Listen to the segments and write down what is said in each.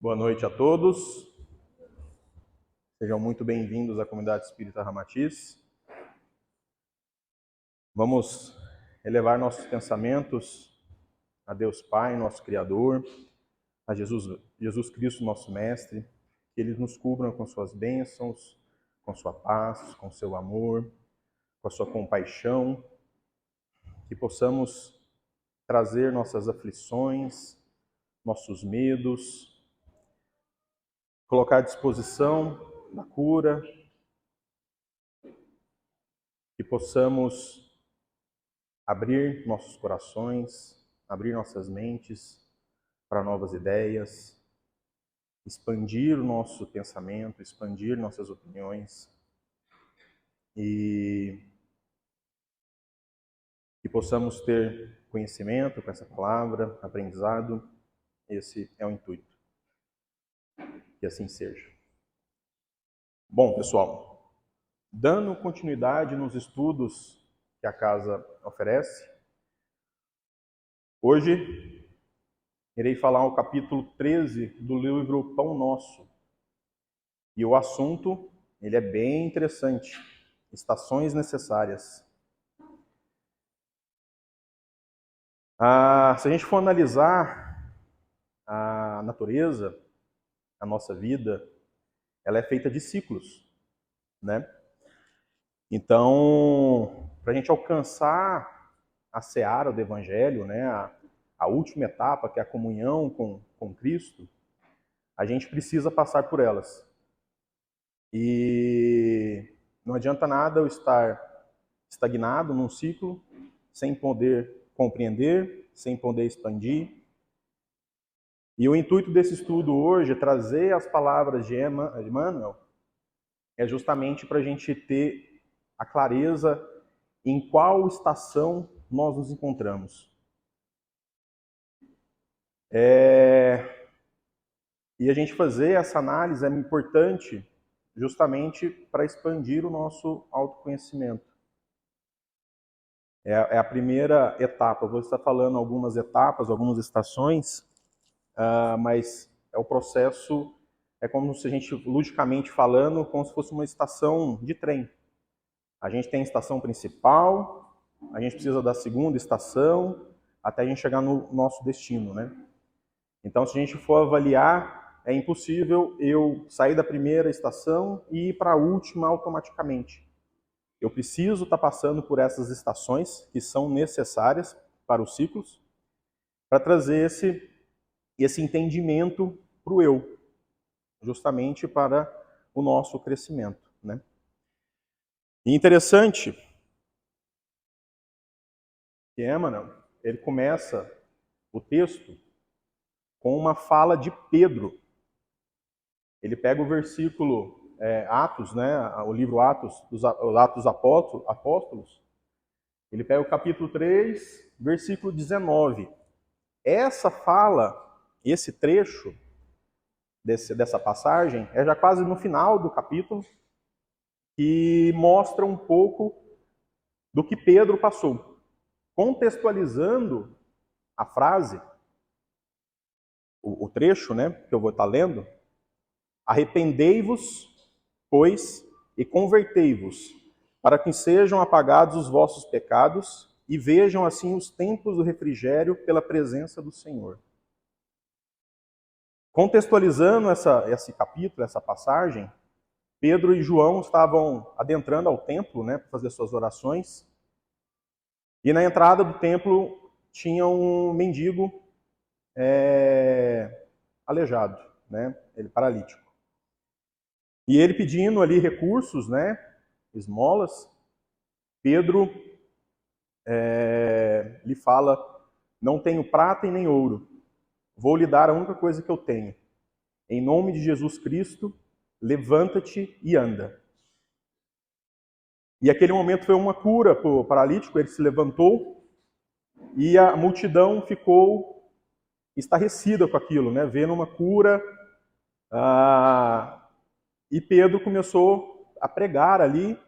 Boa noite a todos. Sejam muito bem-vindos à Comunidade Espírita Ramatiz. Vamos elevar nossos pensamentos a Deus Pai, nosso Criador, a Jesus Cristo, nosso Mestre, que Ele nos cubra com suas bênçãos, com sua paz, com seu amor, com a sua compaixão, que possamos trazer nossas aflições, nossos medos, colocar à disposição da cura, que possamos abrir nossos corações, abrir nossas mentes para novas ideias, expandir o nosso pensamento, expandir nossas opiniões e que possamos ter conhecimento com essa palavra, aprendizado. Esse é o intuito. Que assim seja. Bom, pessoal, dando continuidade nos estudos que a casa oferece, hoje irei falar o capítulo 13 do livro Pão Nosso. E o assunto, ele é bem interessante. Estações necessárias. Se a gente for analisar a natureza, a nossa vida, ela é feita de ciclos, né? Então, para a gente alcançar a seara do Evangelho, né, a última etapa, que é a comunhão com Cristo, a gente precisa passar por elas. E não adianta nada eu estar estagnado num ciclo, sem poder compreender, sem poder expandir. E o intuito desse estudo hoje, trazer as palavras de Emmanuel, é justamente para a gente ter a clareza em qual estação nós nos encontramos. E a gente fazer essa análise é importante justamente para expandir o nosso autoconhecimento. É a primeira etapa. Eu vou estar falando algumas etapas, algumas estações, mas é o processo, é como se a gente, ludicamente falando, como se fosse uma estação de trem. A gente tem a estação principal, a gente precisa da segunda estação, até a gente chegar no nosso destino, né? Então, se a gente for avaliar, é impossível eu sair da primeira estação e ir para a última automaticamente. Eu preciso estar passando por essas estações que são necessárias para os ciclos, para trazer esse entendimento para o eu, justamente para o nosso crescimento, né? E interessante que Emmanuel, ele começa o texto com uma fala de Pedro. Ele pega o versículo Atos, né, o livro Atos, dos Atos Apóstolos, ele pega o capítulo 3, versículo 19. Essa fala, esse trecho dessa passagem, é já quase no final do capítulo, que mostra um pouco do que Pedro passou. Contextualizando a frase, o trecho, né, que eu vou estar lendo: arrependei-vos, pois, e convertei-vos, para que sejam apagados os vossos pecados e vejam assim os tempos do refrigério pela presença do Senhor. Contextualizando esse capítulo, essa passagem, Pedro e João estavam adentrando ao templo, né, para fazer suas orações. E na entrada do templo tinha um mendigo aleijado, né, ele paralítico. E ele pedindo ali recursos, né, esmolas, Pedro lhe fala: não tenho prata e nem ouro, vou lhe dar a única coisa que eu tenho. Em nome de Jesus Cristo, levanta-te e anda. E aquele momento foi uma cura para o paralítico, ele se levantou e a multidão ficou estarrecida com aquilo, né, vendo uma cura. E Pedro começou a pregar ali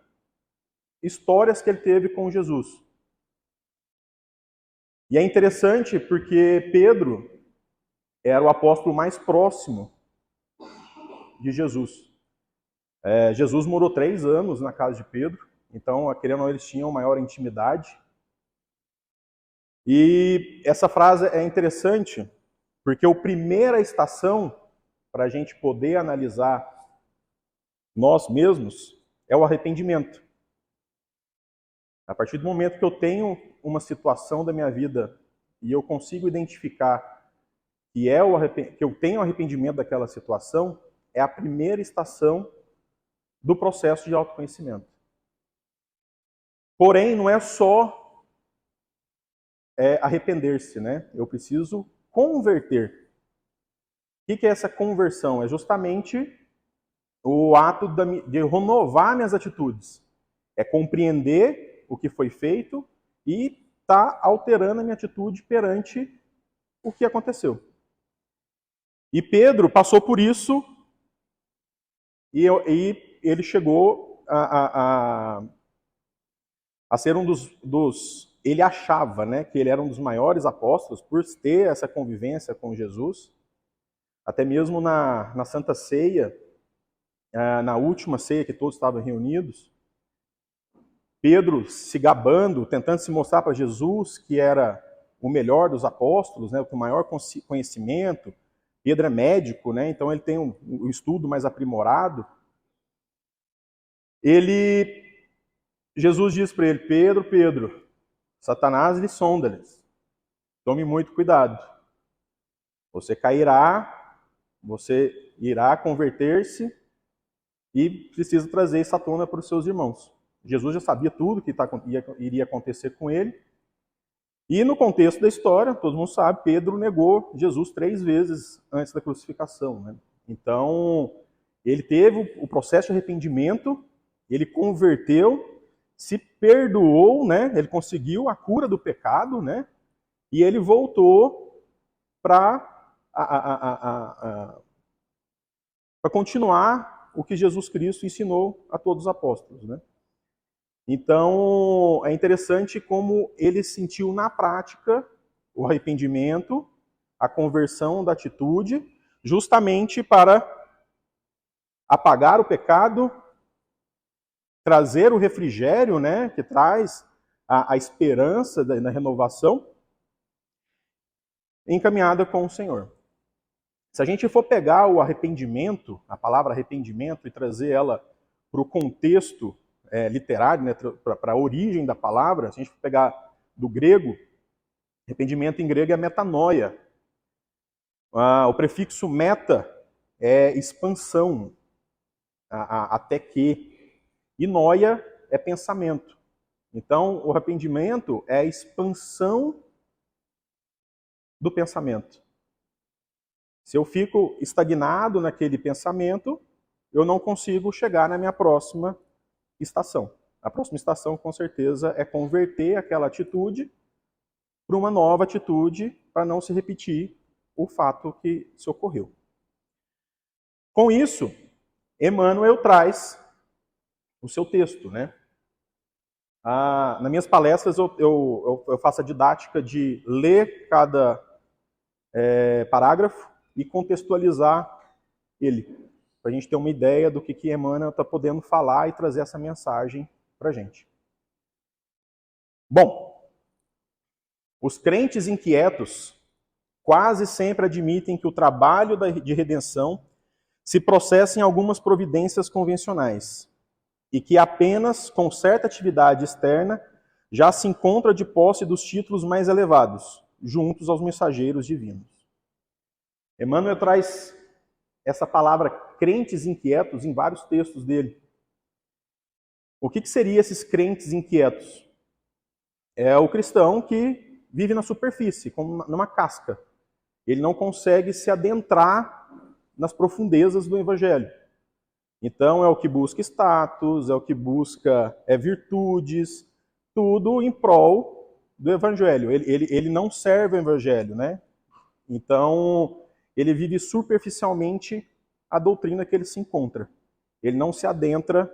histórias que ele teve com Jesus. E é interessante porque Pedro era o apóstolo mais próximo de Jesus. Jesus morou 3 anos na casa de Pedro, então, querendo ou não, eles tinham maior intimidade. E essa frase é interessante, porque a primeira estação para a gente poder analisar nós mesmos é o arrependimento. A partir do momento que eu tenho uma situação da minha vida e eu consigo identificar que eu tenho arrependimento daquela situação, é a primeira estação do processo de autoconhecimento. Porém, não é só arrepender-se, né? Eu preciso converter. O que é essa conversão? É justamente o ato de renovar minhas atitudes. É compreender o que foi feito e estar alterando a minha atitude perante o que aconteceu. E Pedro passou por isso e ele chegou a ser um dos... Ele achava, né, que ele era um dos maiores apóstolos por ter essa convivência com Jesus. Até mesmo na Santa Ceia, na última ceia que todos estavam reunidos, Pedro se gabando, tentando se mostrar para Jesus que era o melhor dos apóstolos, né, com maior conhecimento. Pedro é médico, né, então ele tem um estudo mais aprimorado. Jesus diz para ele: Pedro, Pedro, Satanás lhe sonda-lhes. Tome muito cuidado. Você cairá, você irá converter-se e precisa trazer essa tona para os seus irmãos. Jesus já sabia tudo que iria acontecer com ele. E no contexto da história, todo mundo sabe, Pedro negou Jesus 3 vezes antes da crucificação, né? Então, ele teve o processo de arrependimento, ele converteu, se perdoou, né? Ele conseguiu a cura do pecado, né? E ele voltou para continuar o que Jesus Cristo ensinou a todos os apóstolos, né? Então, é interessante como ele sentiu na prática o arrependimento, a conversão da atitude, justamente para apagar o pecado, trazer o refrigério, né, que traz a esperança na renovação, encaminhada com o Senhor. Se a gente for pegar o arrependimento, a palavra arrependimento, e trazer ela para o contexto literário, né, para a origem da palavra, se a gente for pegar do grego, arrependimento em grego é metanoia. O prefixo meta é expansão, até que. E noia é pensamento. Então, o arrependimento é a expansão do pensamento. Se eu fico estagnado naquele pensamento, eu não consigo chegar na minha próxima estação. A próxima estação, com certeza, é converter aquela atitude para uma nova atitude, para não se repetir o fato que se ocorreu. Com isso, Emmanuel traz o seu texto, né? Nas minhas palestras eu faço a didática de ler cada parágrafo e contextualizar ele, para a gente ter uma ideia do que Emmanuel está podendo falar e trazer essa mensagem para a gente. Bom, os crentes inquietos quase sempre admitem que o trabalho de redenção se processa em algumas providências convencionais e que apenas com certa atividade externa já se encontra de posse dos títulos mais elevados, juntos aos mensageiros divinos. Emmanuel traz essa palavra crentes inquietos em vários textos dele. O que seriam esses crentes inquietos? É o cristão que vive na superfície, como numa casca. Ele não consegue se adentrar nas profundezas do Evangelho. Então é o que busca status, é o que busca virtudes, tudo em prol do Evangelho. Ele não serve o Evangelho, né? Então ele vive superficialmente a doutrina que ele se encontra. Ele não se adentra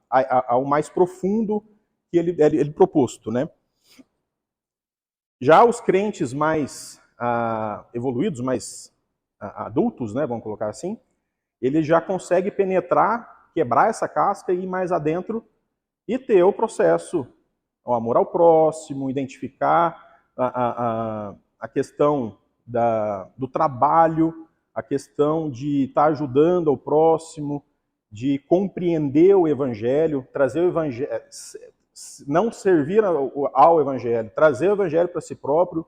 ao mais profundo que ele proposto, né? Já os crentes mais evoluídos, mais adultos, né, vamos colocar assim, ele já consegue penetrar, quebrar essa casca e ir mais adentro e ter o processo, o amor ao próximo, identificar a questão do trabalho, a questão de estar ajudando ao próximo, de compreender o evangelho, trazer o evangelho, não servir ao evangelho, trazer o evangelho para si próprio,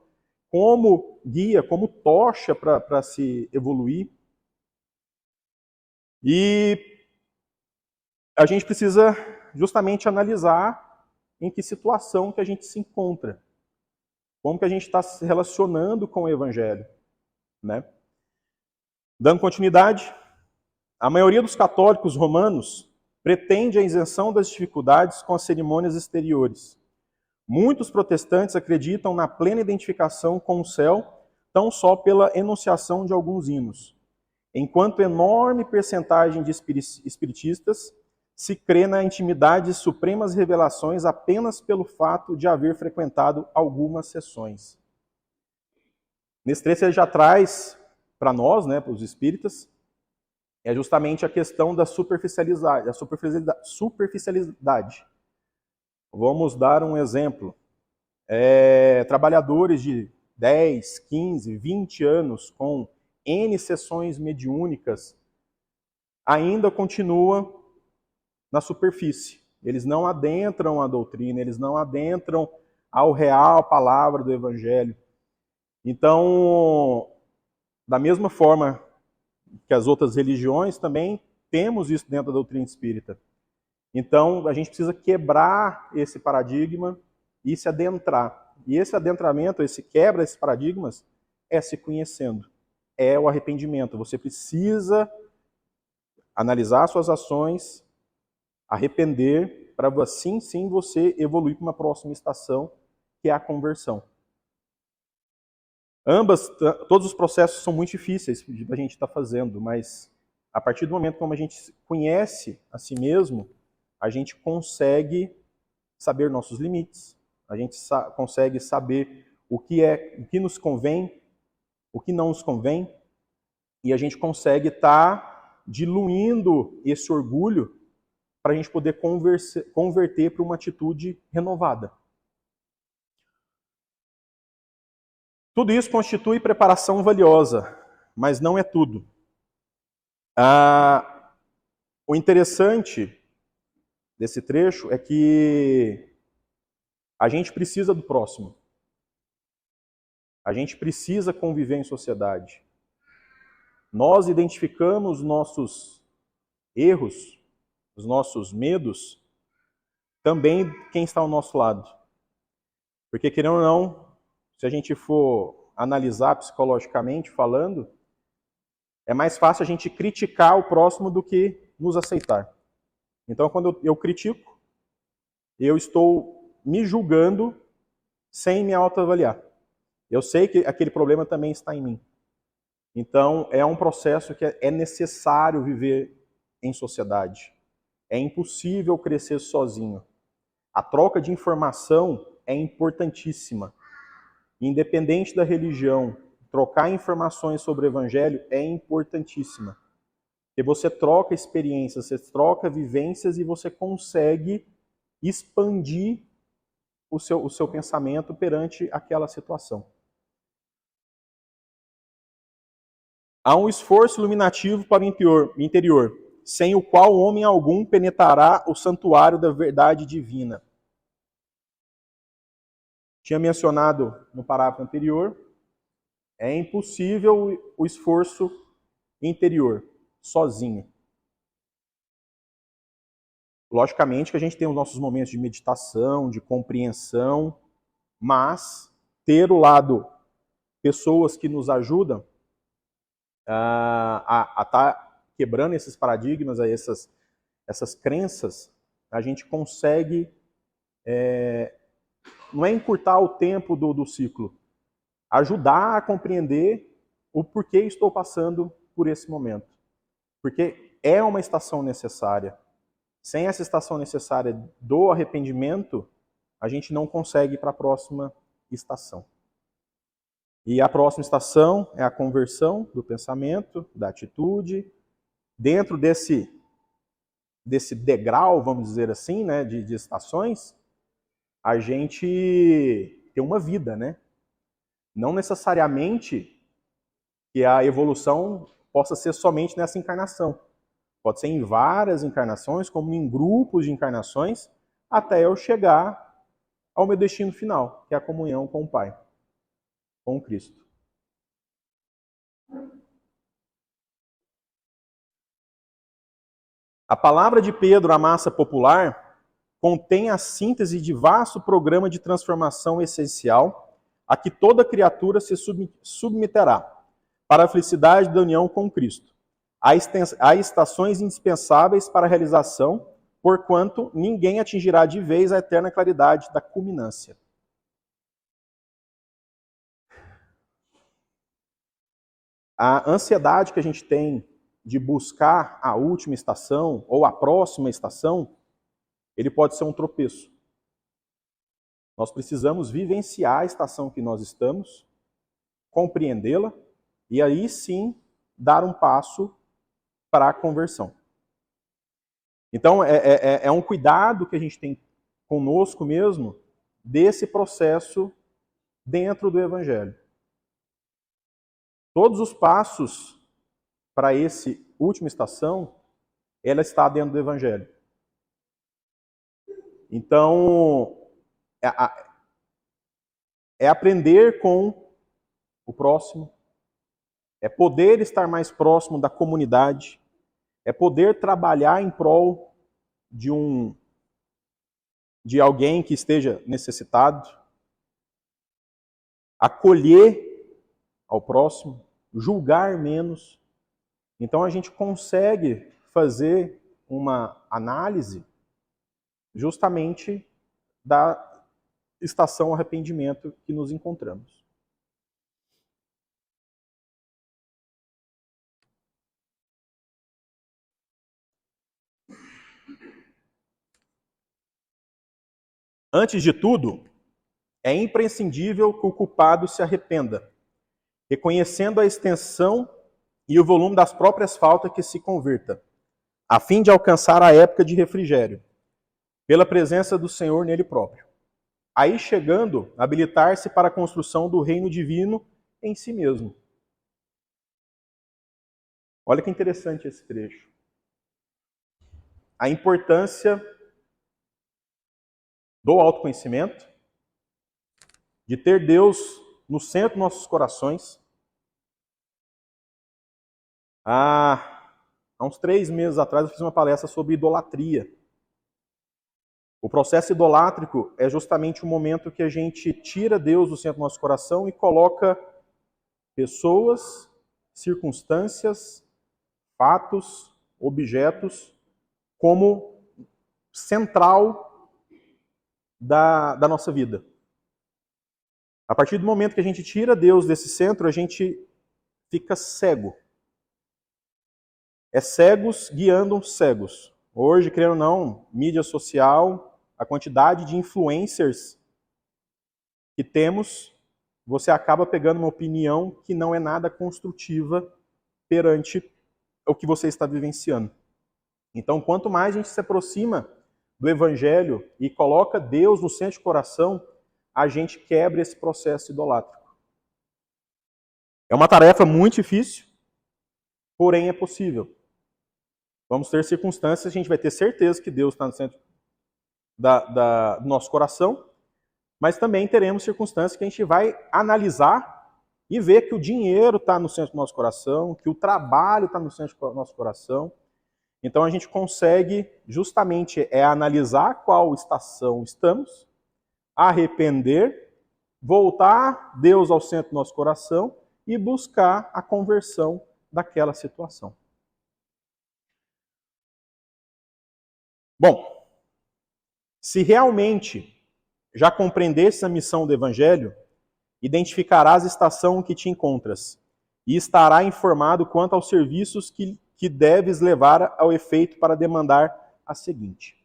como guia, como tocha para se evoluir. E a gente precisa justamente analisar em que situação que a gente se encontra, como que a gente está se relacionando com o evangelho, né? Dando continuidade, a maioria dos católicos romanos pretende a isenção das dificuldades com as cerimônias exteriores. Muitos protestantes acreditam na plena identificação com o céu, tão só pela enunciação de alguns hinos, enquanto enorme percentagem de espiritistas se crê na intimidade e supremas revelações apenas pelo fato de haver frequentado algumas sessões. Nesse trecho ele já traz para nós, né, para os espíritas, é justamente a questão da superficialidade. Vamos dar um exemplo. Trabalhadores de 10, 15, 20 anos com N sessões mediúnicas ainda continuam na superfície. Eles não adentram a doutrina, eles não adentram ao real palavra do Evangelho. Então, da mesma forma que as outras religiões, também temos isso dentro da doutrina espírita. Então, a gente precisa quebrar esse paradigma e se adentrar. E esse adentramento, esse quebra esses paradigmas, é se conhecendo. É o arrependimento. Você precisa analisar suas ações, arrepender, para assim sim você evoluir para uma próxima estação, que é a conversão. Todos os processos são muito difíceis da gente estar fazendo, mas a partir do momento como a gente conhece a si mesmo, a gente consegue saber nossos limites, a gente consegue saber o que nos convém, o que não nos convém, e a gente consegue estar diluindo esse orgulho para a gente poder converter para uma atitude renovada. Tudo isso constitui preparação valiosa, mas não é tudo. O interessante desse trecho é que a gente precisa do próximo. A gente precisa conviver em sociedade. Nós identificamos nossos erros, os nossos medos, também quem está ao nosso lado. Porque, querendo ou não, se a gente for analisar psicologicamente falando, é mais fácil a gente criticar o próximo do que nos aceitar. Então, quando eu critico, eu estou me julgando sem me autoavaliar. Eu sei que aquele problema também está em mim. Então, é um processo que é necessário viver em sociedade. É impossível crescer sozinho. A troca de informação é importantíssima. Independente da religião, trocar informações sobre o evangelho é importantíssima. Porque você troca experiências, você troca vivências e você consegue expandir o seu pensamento perante aquela situação. Há um esforço iluminativo para o interior, sem o qual homem algum penetrará o santuário da verdade divina. Tinha mencionado no parágrafo anterior, é impossível o esforço interior, sozinho. Logicamente que a gente tem os nossos momentos de meditação, de compreensão, mas ter o lado, pessoas que nos ajudam a estar quebrando esses paradigmas, essas crenças, a gente consegue, não é encurtar o tempo do ciclo, ajudar a compreender o porquê estou passando por esse momento. Porque é uma estação necessária. Sem essa estação necessária do arrependimento, a gente não consegue ir para a próxima estação. E a próxima estação é a conversão do pensamento, da atitude. Dentro desse degrau, vamos dizer assim, né, de estações, a gente tem uma vida, né? Não necessariamente que a evolução possa ser somente nessa encarnação. Pode ser em várias encarnações, como em grupos de encarnações, até eu chegar ao meu destino final, que é a comunhão com o Pai, com Cristo. A palavra de Pedro, a massa popular, contém a síntese de vasto programa de transformação essencial a que toda criatura se submeterá para a felicidade da união com Cristo. Há estações indispensáveis para a realização, porquanto ninguém atingirá de vez a eterna claridade da culminância. A ansiedade que a gente tem de buscar a última estação ou a próxima estação, ele pode ser um tropeço. Nós precisamos vivenciar a estação que nós estamos, compreendê-la e aí sim dar um passo para a conversão. Então é um cuidado que a gente tem conosco mesmo desse processo dentro do Evangelho. Todos os passos para essa última estação, ela está dentro do Evangelho. Então, é aprender com o próximo, é poder estar mais próximo da comunidade, é poder trabalhar em prol de alguém que esteja necessitado, acolher ao próximo, julgar menos. Então a gente consegue fazer uma análise justamente da estação arrependimento que nos encontramos. Antes de tudo, é imprescindível que o culpado se arrependa, reconhecendo a extensão e o volume das próprias faltas que se converta, a fim de alcançar a época de refrigério, pela presença do Senhor nele próprio. Aí chegando, habilitar-se para a construção do reino divino em si mesmo. Olha que interessante esse trecho. A importância do autoconhecimento, de ter Deus no centro dos nossos corações. Há uns 3 meses atrás eu fiz uma palestra sobre idolatria. O processo idolátrico é justamente o momento que a gente tira Deus do centro do nosso coração e coloca pessoas, circunstâncias, fatos, objetos como central da nossa vida. A partir do momento que a gente tira Deus desse centro, a gente fica cego. É cegos guiando cegos. Hoje, querendo ou não, mídia social, a quantidade de influencers que temos, você acaba pegando uma opinião que não é nada construtiva perante o que você está vivenciando. Então, quanto mais a gente se aproxima do Evangelho e coloca Deus no centro do coração, a gente quebra esse processo idolátrico. É uma tarefa muito difícil, porém é possível. Vamos ter circunstâncias, a gente vai ter certeza que Deus está no centro do nosso coração, mas também teremos circunstâncias que a gente vai analisar e ver que o dinheiro está no centro do nosso coração, que o trabalho está no centro do nosso coração. Então a gente consegue justamente analisar qual estação estamos, arrepender, voltar Deus ao centro do nosso coração e buscar a conversão daquela situação. Bom, se realmente já compreendesse a missão do Evangelho, identificarás a estação em que te encontras e estará informado quanto aos serviços que deves levar ao efeito para demandar a seguinte.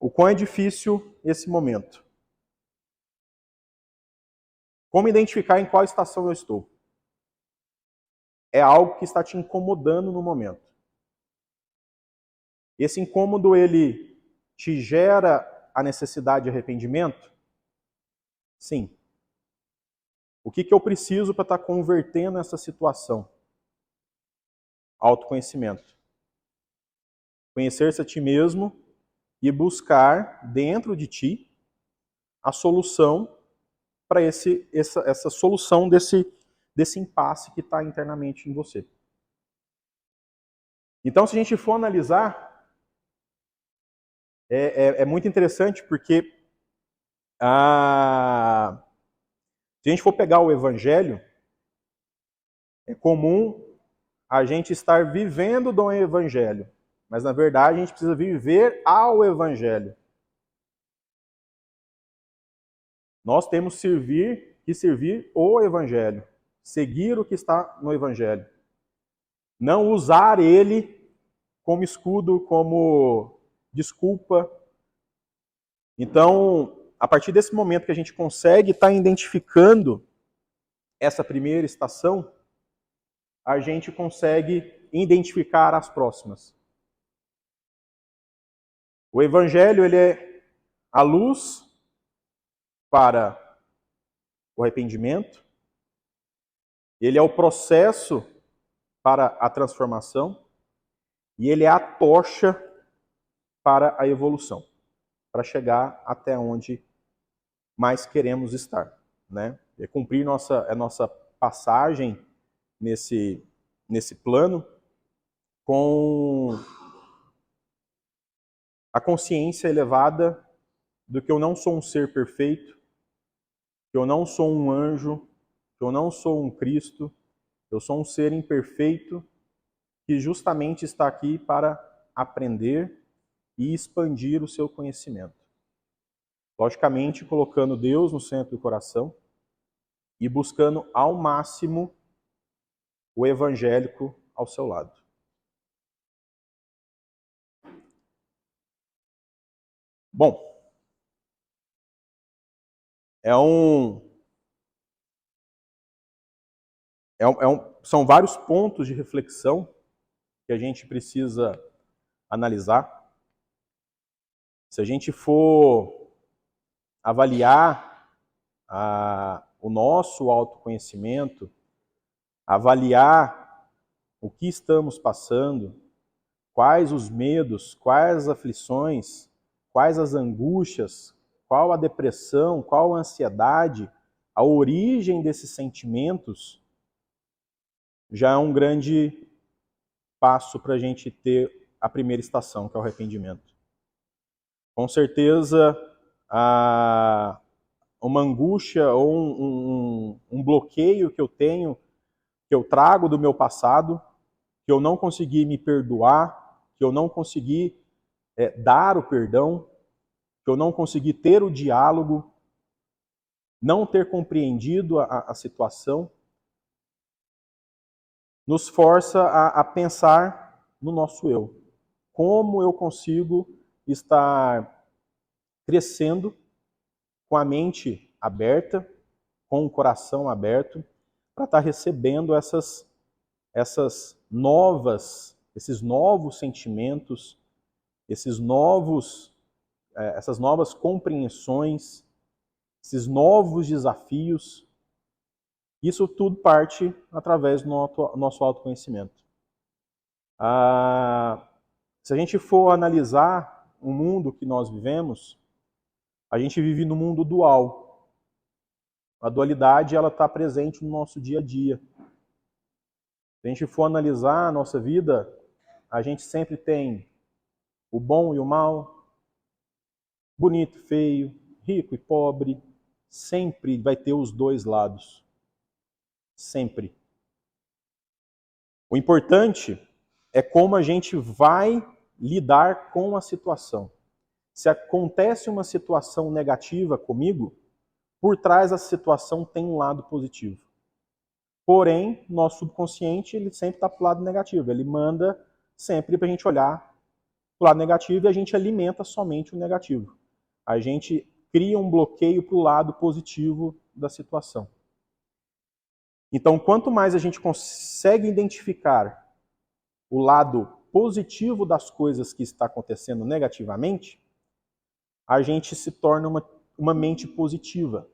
o quão é difícil esse momento. Como identificar em qual estação eu estou? É algo que está te incomodando no momento. Esse incômodo, ele te gera a necessidade de arrependimento? Sim. O que eu preciso para estar convertendo essa situação? Autoconhecimento. Conhecer-se a ti mesmo e buscar dentro de ti a solução para essa solução desse impasse que está internamente em você. Então, se a gente for analisar, é muito interessante porque se a gente for pegar o Evangelho, é comum a gente estar vivendo do Evangelho, mas na verdade a gente precisa viver ao Evangelho. Nós temos que servir o Evangelho, seguir o que está no Evangelho. Não usar ele como escudo, como desculpa. Então, a partir desse momento que a gente consegue estar identificando essa primeira estação, a gente consegue identificar as próximas. O Evangelho, ele é a luz para o arrependimento, ele é o processo para a transformação e ele é a tocha para a evolução, para chegar até onde mais queremos estar, né? É cumprir nossa passagem nesse plano com a consciência elevada do que eu não sou um ser perfeito, que eu não sou um anjo, que eu não sou um Cristo, eu sou um ser imperfeito que justamente está aqui para aprender e expandir o seu conhecimento. Logicamente, colocando Deus no centro do coração e buscando ao máximo o evangélico ao seu lado. Bom, são vários pontos de reflexão que a gente precisa analisar. Se a gente for avaliar o nosso autoconhecimento, avaliar o que estamos passando, quais os medos, quais as aflições, quais as angústias, qual a depressão, qual a ansiedade, a origem desses sentimentos, já é um grande passo para a gente ter a primeira estação, que é o arrependimento. Com certeza, uma angústia ou um bloqueio que eu tenho, que eu trago do meu passado, que eu não consegui me perdoar, que eu não consegui dar o perdão, que eu não consegui ter o diálogo, não ter compreendido a situação, nos força a pensar no nosso eu. Como eu consigo estar crescendo com a mente aberta, com o coração aberto, para estar recebendo esses novos sentimentos, essas novas compreensões, esses novos desafios. Isso tudo parte através do nosso autoconhecimento. Se a gente for analisar o mundo que nós vivemos, a gente vive no mundo dual. A dualidade ela está presente no nosso dia a dia. Se a gente for analisar a nossa vida, a gente sempre tem o bom e o mal, bonito e feio, rico e pobre, sempre vai ter os dois lados. Sempre. O importante é como a gente vai lidar com a situação. Se acontece uma situação negativa comigo, por trás da situação tem um lado positivo. Porém, nosso subconsciente ele sempre está para o lado negativo. Ele manda sempre para a gente olhar o lado negativo e a gente alimenta somente o negativo. A gente cria um bloqueio para o lado positivo da situação. Então, quanto mais a gente consegue identificar o lado positivo das coisas que está acontecendo negativamente, a gente se torna uma mente positiva.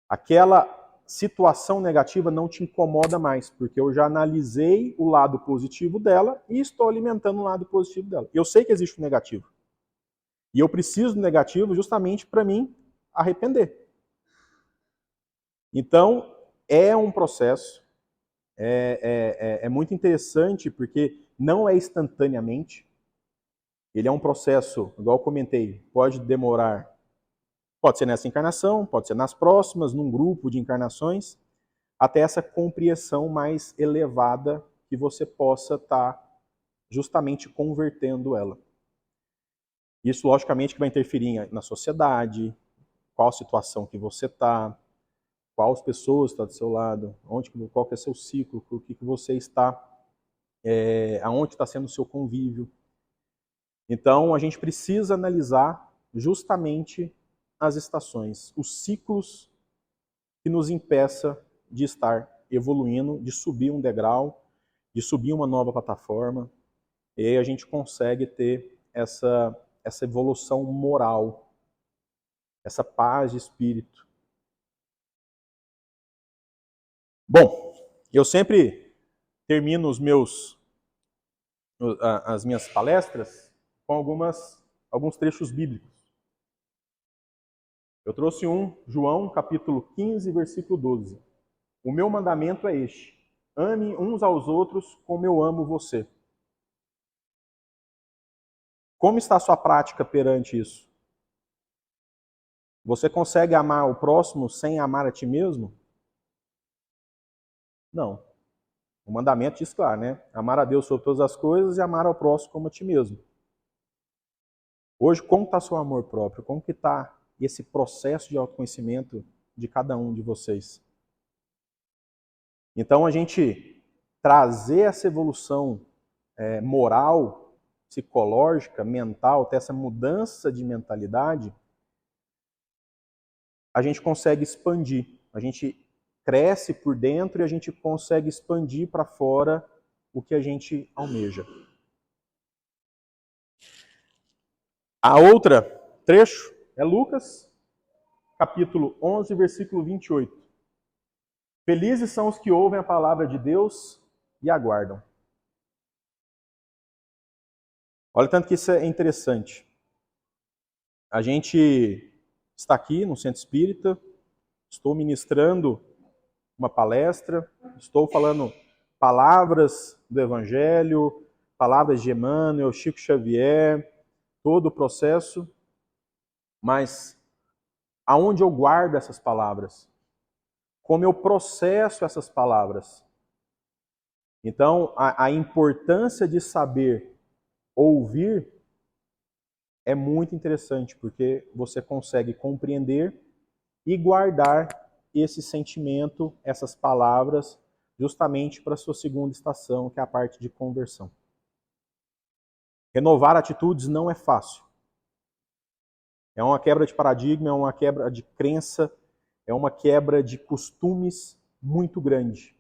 Aquela situação negativa não te incomoda mais, porque eu já analisei o lado positivo dela e estou alimentando o lado positivo dela. Eu sei que existe o negativo. E eu preciso do negativo justamente para mim arrepender. Então, é um processo, é muito interessante, porque não é instantaneamente. Ele é um processo, igual eu comentei, pode demorar, pode ser nessa encarnação, pode ser nas próximas, num grupo de encarnações, até essa compreensão mais elevada que você possa estar justamente convertendo ela. Isso, logicamente, que vai interferir na sociedade, qual situação que você está, quais pessoas estão do seu lado, qual que é seu ciclo, o que você está, aonde está sendo o seu convívio. Então, a gente precisa analisar justamente as estações, os ciclos que nos impeça de estar evoluindo, de subir um degrau, de subir uma nova plataforma, e aí a gente consegue ter essa evolução moral, essa paz de espírito. Bom, eu sempre termino as minhas palestras com alguns trechos bíblicos. Eu trouxe João capítulo 15, versículo 12. O meu mandamento é este: ame uns aos outros como eu amo você. Como está a sua prática perante isso? Você consegue amar o próximo sem amar a ti mesmo? Não. O mandamento diz claro, né? Amar a Deus sobre todas as coisas e amar ao próximo como a ti mesmo. Hoje, como está seu amor próprio? Como que está esse processo de autoconhecimento de cada um de vocês? Então, a gente trazer essa evolução moral, psicológica, mental, ter essa mudança de mentalidade, a gente consegue expandir. A gente cresce por dentro e a gente consegue expandir para fora o que a gente almeja. A outra trecho é Lucas, capítulo 11, versículo 28. Felizes são os que ouvem a palavra de Deus e aguardam. Olha tanto que isso é interessante. A gente está aqui no Centro Espírita, estou ministrando uma palestra, estou falando palavras do Evangelho, palavras de Emmanuel, Chico Xavier, todo o processo, mas aonde eu guardo essas palavras? Como eu processo essas palavras? Então, a importância de saber ouvir é muito interessante, porque você consegue compreender e guardar esse sentimento, essas palavras, justamente para a sua segunda estação, que é a parte de conversão. Renovar atitudes não é fácil. É uma quebra de paradigma, é uma quebra de crença, é uma quebra de costumes muito grande.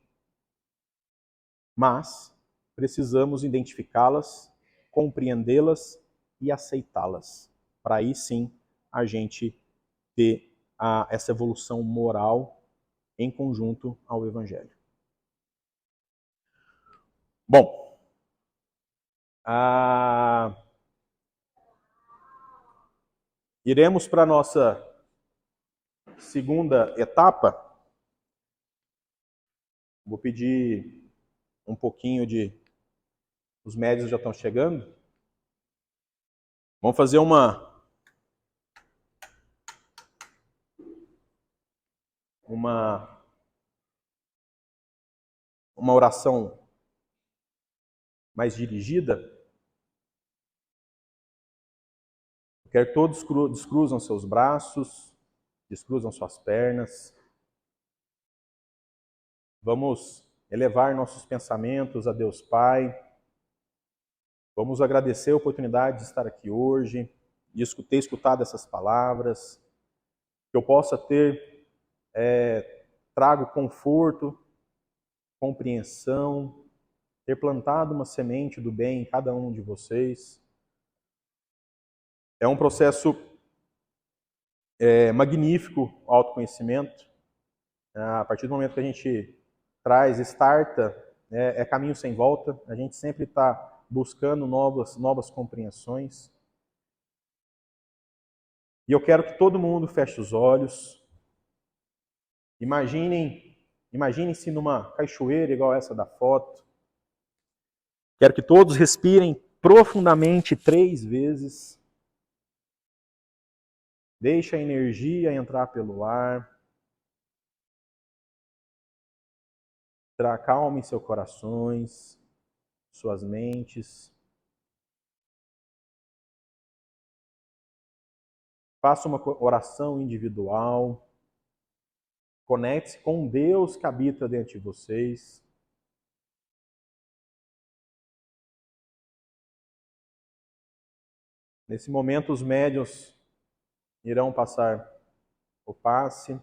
Mas precisamos identificá-las, compreendê-las e aceitá-las. Para aí sim a gente ter essa evolução moral em conjunto ao Evangelho. Bom, iremos para a nossa segunda etapa. Vou pedir um pouquinho de... Os médios já estão chegando. Vamos fazer uma oração mais dirigida. Quer todos descruzam seus braços, descruzam suas pernas. Vamos elevar nossos pensamentos a Deus Pai. Vamos agradecer a oportunidade de estar aqui hoje, de ter escutado essas palavras, que eu possa ter trago conforto, compreensão, ter plantado uma semente do bem em cada um de vocês. É um processo magnífico, o autoconhecimento. A partir do momento que a gente starta, é caminho sem volta. A gente sempre está buscando novas compreensões. E eu quero que todo mundo feche os olhos. Imaginem-se numa cachoeira igual essa da foto. Quero que todos respirem profundamente 3 vezes. Deixe a energia entrar pelo ar. Acalme seus corações, suas mentes. Faça uma oração individual. Conecte-se com Deus que habita dentro de vocês. Nesse momento, os médiuns irão passar o passe.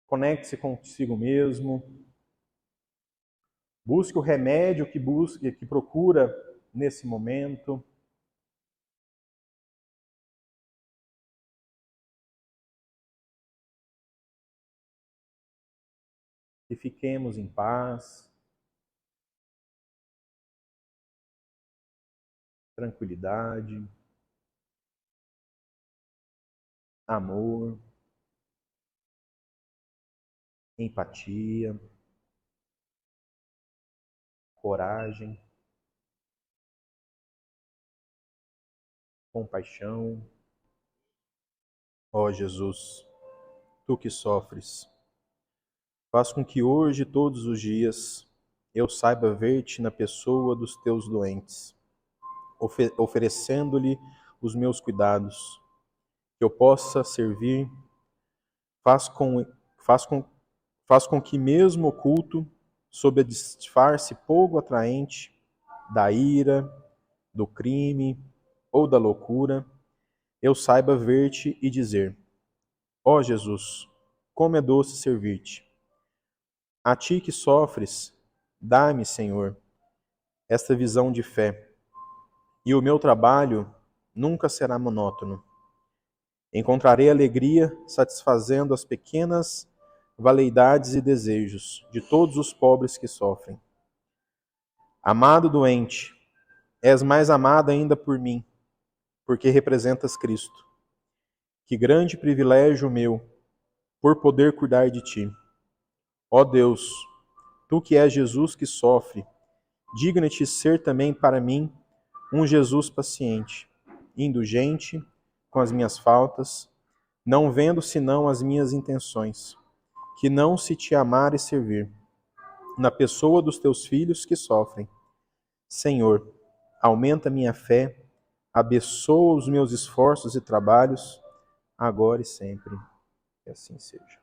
Conecte-se consigo mesmo. Busque o remédio que procura nesse momento. E fiquemos em paz, tranquilidade, amor, empatia, coragem, compaixão. Ó Jesus, tu que sofres, faz com que hoje, todos os dias, eu saiba ver-te na pessoa dos teus doentes, oferecendo-lhe os meus cuidados, que eu possa servir. Faz com que, mesmo oculto, sob a disfarce pouco atraente da ira, do crime ou da loucura, eu saiba ver-te e dizer: ó Jesus, como é doce servir-te. A ti que sofres, dá-me, Senhor, esta visão de fé, e o meu trabalho nunca será monótono. Encontrarei alegria satisfazendo as pequenas veleidades e desejos de todos os pobres que sofrem. Amado doente, és mais amado ainda por mim, porque representas Cristo. Que grande privilégio meu, por poder cuidar de ti. Ó Deus, tu que és Jesus que sofre, digna-te ser também para mim um Jesus paciente, indulgente com as minhas faltas, não vendo senão as minhas intenções, que não se te amar e servir, na pessoa dos teus filhos que sofrem. Senhor, aumenta minha fé, abençoa os meus esforços e trabalhos, agora e sempre. Que assim seja.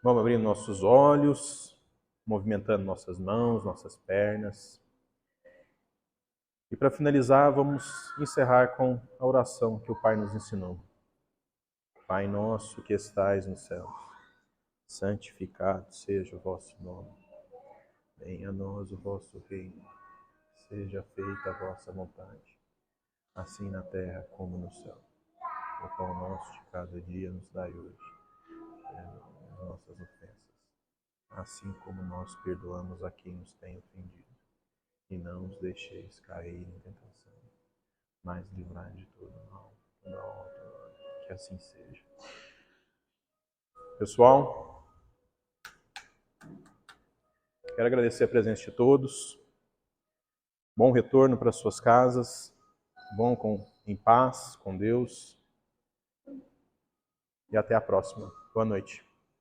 Vamos abrir nossos olhos, movimentando nossas mãos, nossas pernas. E para finalizar, vamos encerrar com a oração que o Pai nos ensinou. Pai nosso que estais no céu, santificado seja o vosso nome. Venha a nós o vosso reino. Seja feita a vossa vontade, assim na terra como no céu. O pão nosso de cada dia nos dai hoje. Perdoai as nossas ofensas, assim como nós perdoamos a quem nos tem ofendido. E não os deixeis cair em tentação, mas livrai de todo mal, toda outra glória. Que assim seja. Pessoal, quero agradecer a presença de todos. Bom retorno para suas casas. Em paz com Deus. E até a próxima. Boa noite.